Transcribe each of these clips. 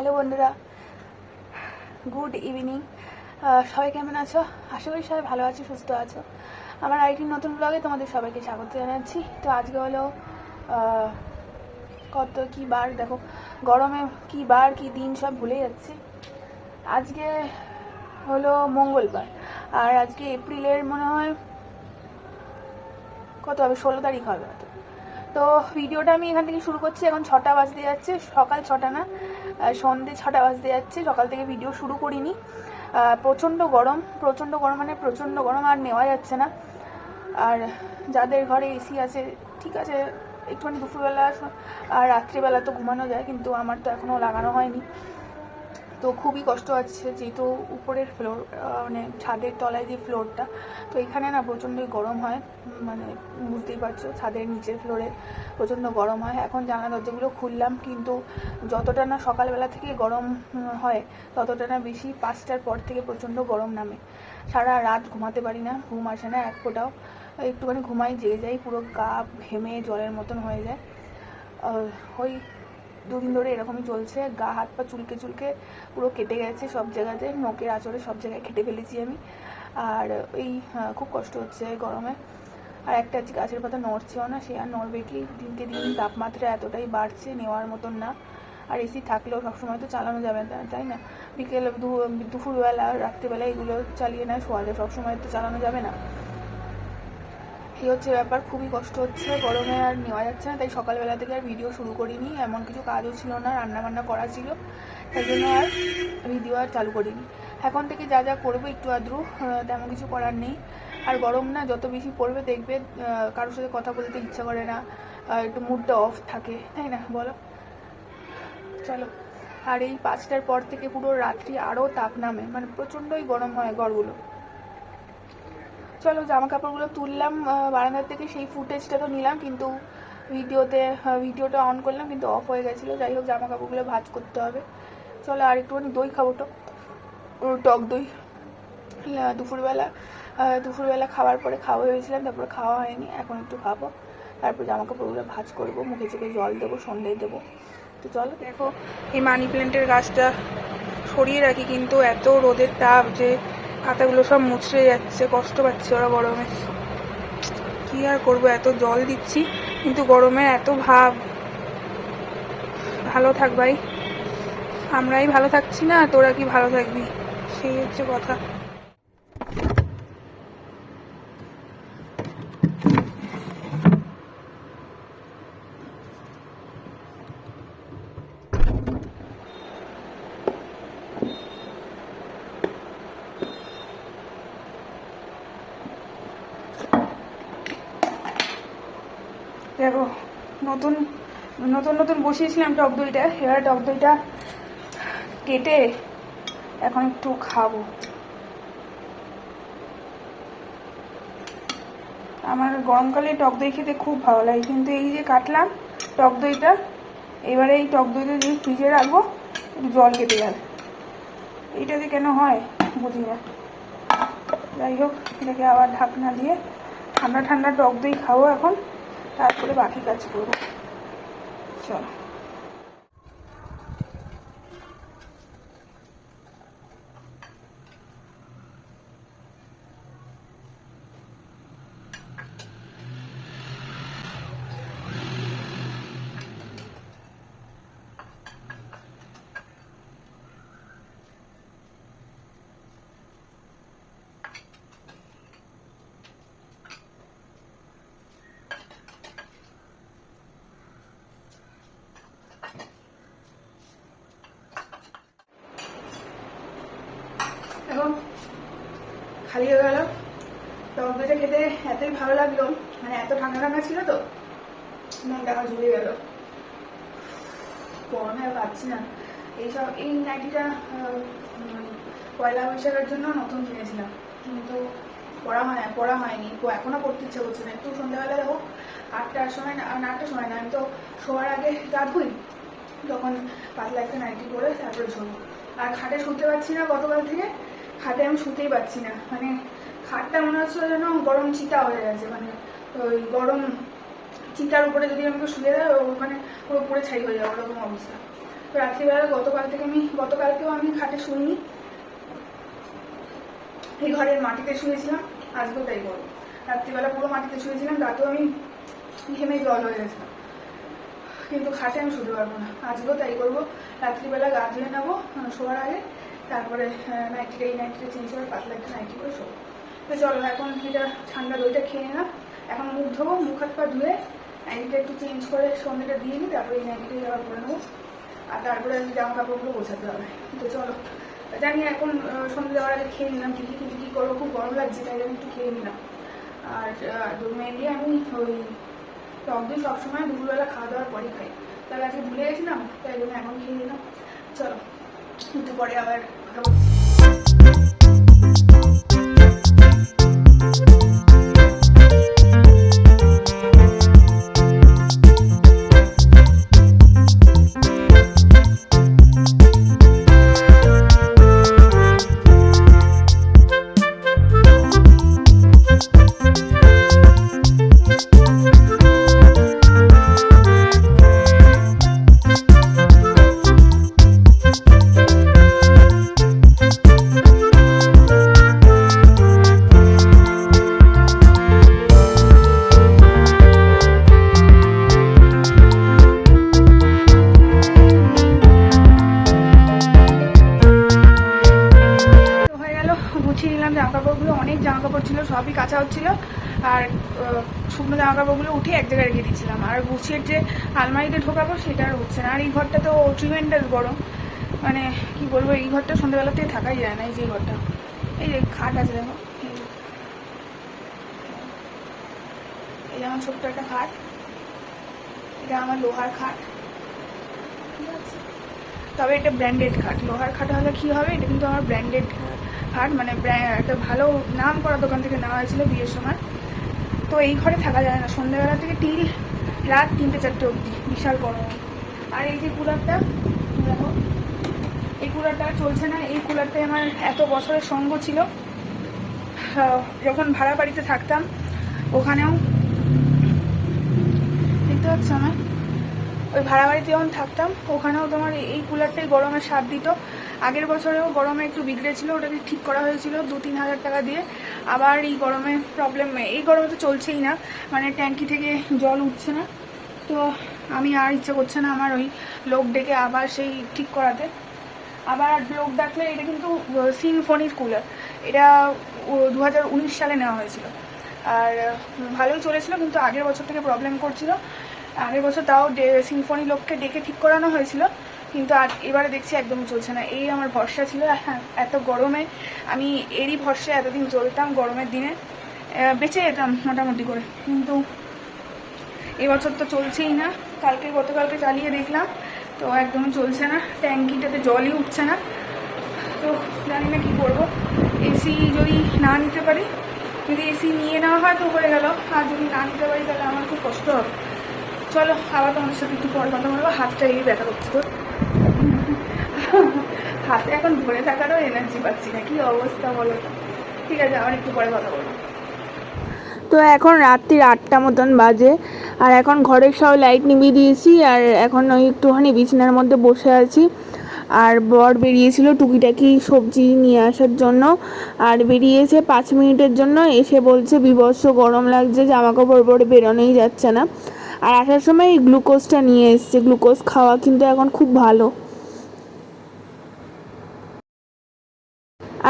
Hello বন্ধুরা, good evening. সবাই কেমন আছো? আশা করি সবাই ভালো আছো, সুস্থ আছো। আমার আরেকটি নতুন ব্লগে তোমাদের সবাইকে স্বাগত জানাচ্ছি। তো আজকে হলো কত কি বার, দেখো গরমে কি বার কি দিন সব ভুলে যাচ্ছি। আজকে হলো মঙ্গলবার, আর আজকে এপ্রিলের মনে হয় কত হবে, 16 তারিখ হবে। তো ভিডিওটা আমি এখান থেকে শুরু করছি। এখন 6টা বাজতে যাচ্ছে, সকাল 6টা না, সন্ধ্যে 6টা বাজতে যাচ্ছে। সকাল থেকে ভিডিও শুরু করিনি। প্রচণ্ড গরম মানে প্রচণ্ড গরম, আর নেওয়া যাচ্ছে না। আর যাদের ঘরে এসি আছে ঠিক আছে, একটুখানি দুপুরবেলা আর রাত্রিবেলা তো ঘুমানো যায়, কিন্তু আমার তো এখনও লাগানো হয়নি। তো খুবই কষ্ট হচ্ছে, যেহেতু উপরের ফ্লোর, মানে ছাদের তলায় যে ফ্লোরটা, তো এখানে না প্রচণ্ডই গরম হয়। মানে বুঝতেই পারছো, ছাদের নিচের ফ্লোরে প্রচণ্ড গরম হয়। এখন জানলা দরজাগুলো খুললাম, কিন্তু যতটা না সকালবেলা থেকে গরম হয়, ততটা না বেশি 5টার পর থেকে প্রচণ্ড গরম নামে। সারা রাত ঘুমাতে পারি না, ঘুম আসে না এক ফোঁটাও। একটুখানি ঘুমাই, জেগে যাই, পুরো গা ঘেমে জলের মতন হয়ে যায়। ওই দুদিন ধরে এরকমই চলছে। গা হাত পা চুলকে চুলকে পুরো কেটে গেছে সব জায়গাতে, নোকের আঁচড়ে সব জায়গায় কেটে ফেলেছি আমি। আর এই খুব কষ্ট হচ্ছে গরমে। আর একটা গাছের পাতা নড়ছেও না, সে আর নড়বে কি? দিনকে দিন তাপমাত্রা এতটাই বাড়ছে, নেওয়ার মতন না। আর এসি থাকলেও সবসময় তো চালানো যাবে না, তাই না? বিকেল দুপুরবেলা রাত্রিবেলা এগুলো চালিয়ে না শোয়া যায়, সবসময় তো চালানো যাবে না। এই হচ্ছে ব্যাপার, খুবই কষ্ট হচ্ছে গরমে, আর নেওয়া যাচ্ছে না। তাই সকালবেলা থেকে আর ভিডিও শুরু করিনি, এমন কিছু কাজও ছিল না, রান্নাবান্না করা ছিল, তাই জন্য আর ভিডিও আর চালু করিনি। এখন থেকে যা যা করবো একটু আদ্রু, তেমন কিছু করার নেই। আর গরম না যত বেশি পড়বে দেখবে কারোর সাথে কথা বলতে ইচ্ছা করে না, একটু মুডটা অফ থাকে, তাই না বলো? চলো। আর এই 5টার পর থেকে পুরো রাত্রি আরও তাপ নামে, মানে প্রচণ্ডই গরম হয় ঘরগুলো। চলো, জামা কাপড়গুলো তুললাম বারান্দার থেকে, সেই ফুটেজটা তো নিলাম, কিন্তু ভিডিওটা অন করলাম কিন্তু অফ হয়ে গেছিলো। যাই হোক, জামা কাপড়গুলো ভাঁজ করতে হবে। চলো, আর একটুখানি দই খাবো, টক দই। দুপুরবেলা খাওয়ার পরে খাওয়া ভেবেছিলাম, তারপরে খাওয়া হয়নি, এখন একটু খাবো, তারপর জামা কাপড়গুলো ভাঁজ করবো, মুখে চোখে জল দেবো, সন্ধ্যায় দেবো। তো চলো, দেখো এই মানি প্ল্যান্টের গাছটা সরিয়ে রাখি, কিন্তু এত রোদের তাপ যে পাতাগুলো সব মুচড়ে যাচ্ছে, কষ্ট পাচ্ছে ওরা গরমে। কি আর করবো, এত জল দিচ্ছি কিন্তু গরমে এত ভাব। ভালো থাক ভাই, আমরাই ভালো থাকছি না, তোরা কি ভালো থাকবি, সেই হচ্ছে কথা। দেখো, নতুন নতুন নতুন বসিয়েছিলাম টক দইটা, এবার টক দইটা কেটে এখন একটু খাবো। আমার গরমকালে টক দই খেতে খুব ভালো লাগে, কিন্তু এই যে কাটলাম টক দইটা, এবারে এই টক দইটা যদি ফ্রিজে রাখবো একটু জল কেটে যাবে। এইটাতে কেন হয় বুঝি না। যাই হোক, এটাকে আবার ঢাকনা দিয়ে ঠান্ডা ঠান্ডা টক দই খাবো এখন, তারপরে বাকি কাজ করবো। চলো। এখন খালি হয়ে গেল। টক দইটা খেতে এতই ভালো লাগলো, মানে এত ঠান্ডা ঠান্ডা ছিল তো মনটা আমার ঝুলে গেল। গরমে আর পাচ্ছি না। এই নাইটিটা পয়লা বৈশাখের জন্য নতুন কিনেছিলাম, কিন্তু পড়া হয়নি, এখনো পড়তে ইচ্ছা করছে না। একটু সন্ধ্যাবেলা দেখো 8টার সময় না, 8টার সময় না, আমি তো শোয়ার আগে গা ধুই, তখন পাতলা একটা নাইটি পরে তারপরে শোবো। আর খাটে শুতে পারছি না, গতকাল থেকে খাটে আমি শুতেই পারছি না, মানে খাটটা মনে হচ্ছে যেন গরম চিতা হয়ে গেছে, মানে ওই গরম চিতার উপরে যদি আমাকে শুয়ে দেয়, মানে পুরো পরে ছাই হয়ে যাবে, ওরকম অবস্থা। তো রাত্রিবেলা গতকালকেও আমি খাটে শুইনি, এই ঘরের মাটিতে শুয়েছিলাম, আজকেও তাই করবো। রাত্রিবেলা পুরো মাটিতে শুয়েছিলাম, রাতেও আমি ঘেমে জল হয়ে গেছিলাম, কিন্তু খাটে আমি শুতে পারবো না, আজকেও তাই করবো। রাত্রিবেলা গা ধুয়ে নেবো শোয়ার আগে, তারপরে নাইটিটা চেঞ্জ করে পাতলা একটা নাইটি করে শোবো। তো চলো এখন এটা ঠান্ডা দইটা খেয়ে নিলাম, এখন মুখ ধোবো, মুখ হাত পা ধুয়ে নাইটিটা একটু চেঞ্জ করে সন্ধ্যেটা দিয়ে নিই, তারপরে এই নাইটিটা ব্যবহার করে নেবো, আর তারপরে জামা কাপড়গুলো গোছাতে হবে। তো চলো, জানি এখন সন্ধ্যে দেওয়ার আগে খেয়ে নিলাম ঠিকই, কিন্তু কী করবো, খুব গরম লাগছে তাই জন্য একটু খেয়ে নিলাম। আর মেনলি আমি ওই টক দই সবসময় দুপুরবেলা খাওয়া দাওয়ার পরে খাই, তাহলে আজকে ভুলে গেছিলাম, তাই জন্য এখন খেয়ে নিলাম। চলো একটু পরে আবার কথা বলছি। গুছিয়ে নিলাম জামা কাপড়গুলো, অনেক জামা কাপড় ছিল, সবই কাঁচা হচ্ছিল, আর শুকনো জামা কাপড়গুলো উঠে এক জায়গায় রেখে দিচ্ছিলাম, আর গুছিয়ে যে আলমারিতে ঢোকাবো সেটা আর হচ্ছে না। আর এই ঘরটা তো ট্রিমেন্ডাস গরম, মানে কি বলবো, এই ঘরটা সন্ধ্যেবেলা থেকে থাকাই যায় না। এই যে ঘরটা, এই যে খাট আছে দেখো, এই আমার ছোট্ট একটা খাট, এটা আমার লোহার খাট, ঠিক আছে, তবে এটা ব্র্যান্ডেড খাট। লোহার খাট হলে কী হবে, এটা কিন্তু আমার ব্র্যান্ডেড খাট, মানে একটা ভালো নাম করা দোকান থেকে নেওয়া হয়েছিল বিয়ের সময়। তো এই ঘরে থাকা যায় না, সন্ধ্যেবেলা থেকে টিল রাত 3-4টে অবধি, বিশাল গরম। আর এই যে কুলারটা দেখো, এই কুলারটা চলছে না, এই কুলারটাই আমার এত বছরের সঙ্গ ছিল। যখন ভাড়া বাড়িতে থাকতাম ওখানেও দেখতে পাচ্ছ আমার, ওই ভাড়া বাড়িতে যখন থাকতাম ওখানেও তোমার এই কুলারটাই গরমের স্বাদ দিত। আগের বছরেও গরমে একটু বিগড়েছিল, ওটাকে ঠিক করা হয়েছিল 2-3 হাজার টাকা দিয়ে। আবার এই গরমে প্রবলেম, এই গরমে তো চলছেই না, মানে ট্যাঙ্কি থেকে জল উঠছে না। তো আমি আর ইচ্ছে করছে না আমার ওই লোক ডেকে আবার সেই ঠিক করাতে। আবার লোক ডাকলে, এটা কিন্তু সিম্ফনির কুলার, এটা 2019 সালে নেওয়া হয়েছিল, আর ভালোই চলেছিল, কিন্তু আগের বছর থেকে প্রবলেম করছিল। আগের বছর তাও সিম্ফনি লোককে ডেকে ঠিক করানো হয়েছিল, কিন্তু আর এবারে দেখছি একদমই চলছে না। এই আমার ভরসা ছিল, এত গরমে আমি এরই ভরসা এতদিন চলতাম, গরমের দিনে বেঁচে যেতাম মোটামুটি করে, কিন্তু এবছর তো চলছেই না। গতকালকে চালিয়ে দেখলাম, তো একদমই চলছে না, ট্যাঙ্কিটাতে জলই উঠছে না। তো জানি না কী করবো, এসি যদি না নিতে পারি, যদি এসি নিয়ে নেওয়া হয় তো হয়ে গেল, আর যদি না নিতে পারি তাহলে আমার খুব কষ্ট হবে। চলো আবার তোমার সাথে একটু পরে কথা বলবো, হাতটা এই ব্যথা করছে, তো হাতে এখন ধরে থাকারও এনার্জি পাচ্ছি না, কি অবস্থা বলো তো। ঠিক আছে, আবার একটু পরে কথা বলবো। তো এখন রাত্রির 8টা মতন বাজে, আর এখন ঘরের সব লাইট নিভিয়ে দিয়েছি, আর এখন ওই একটুখানি বিছানার মধ্যে বসে আছি। আর বর বেরিয়েছিল টুকিটাকি সবজি নিয়ে আসার জন্য, আর বেরিয়েছে 5 মিনিটের জন্য, এসে বলছে বিভৎস গরম লাগছে, জামা কাপড় পরে বেরোনোই যাচ্ছে না। আর আসার সময় এই গ্লুকোজটা নিয়ে এসছে, গ্লুকোজ খাওয়া কিন্তু এখন খুব ভালো।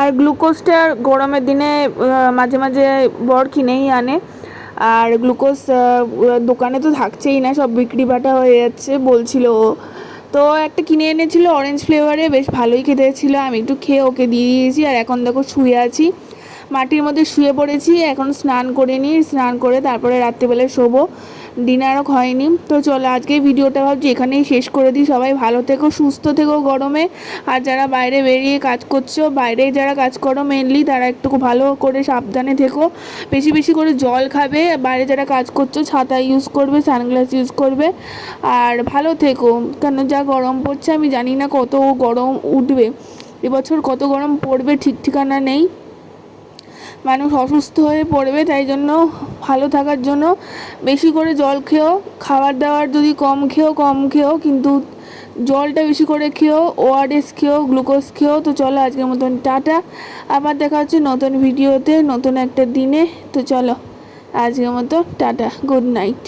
আর গ্লুকোজটা গরমের দিনে মাঝে মাঝে বর কিনেই আনে, আর গ্লুকোজ দোকানে তো থাকছেই না, সব বিক্রি বাটা হয়ে যাচ্ছে বলছিল ও। তো একটা কিনে এনেছিল অরেঞ্জ ফ্লেভারে, বেশ ভালোই খেতে ছিল, আমি একটু খেয়ে ওকে দিয়ে দিয়েছি। আর এখন দেখো শুয়ে আছি, মাটির মধ্যে শুয়ে পড়েছি, এখন স্নান করে নিই, স্নান করে তারপরে রাত্রিবেলায় শোবো, ডিনারও হয়নি। তো চলো আজকে ভিডিওটা ভাবছি এখানেই শেষ করে দিই। সবাই ভালো থেকো, সুস্থ থেকো গরমে, আর যারা বাইরে বেরিয়ে কাজ করছো, বাইরে যারা কাজ করো মেনলি, তারা একটু ভালো করে সাবধানে থেকো, বেশি বেশি করে জল খাবে, বাইরে যারা কাজ করছো ছাতা ইউজ করবে, সানগ্লাস ইউজ করবে, আর ভালো থেকো। কেন যা গরম পড়ছে, আমি জানি না কত গরম উঠবে এবছর, কত গরম পড়বে ঠিক ঠিকানা নেই, মানুষ অসুস্থ হয়ে পড়বে। তাই জন্য ভালো থাকার জন্য বেশি করে জল খেও, খাবার দাবার যদি কম খেও, কিন্তু জলটা বেশি করে খেও, ওআরএস খেও, গ্লুকোজ খেও। তো চলো আজকের মতন টাটা, আবার দেখা হচ্ছে নতুন ভিডিওতে নতুন একটা দিনে। তো চলো আজকের মতো টাটা, গুড নাইট।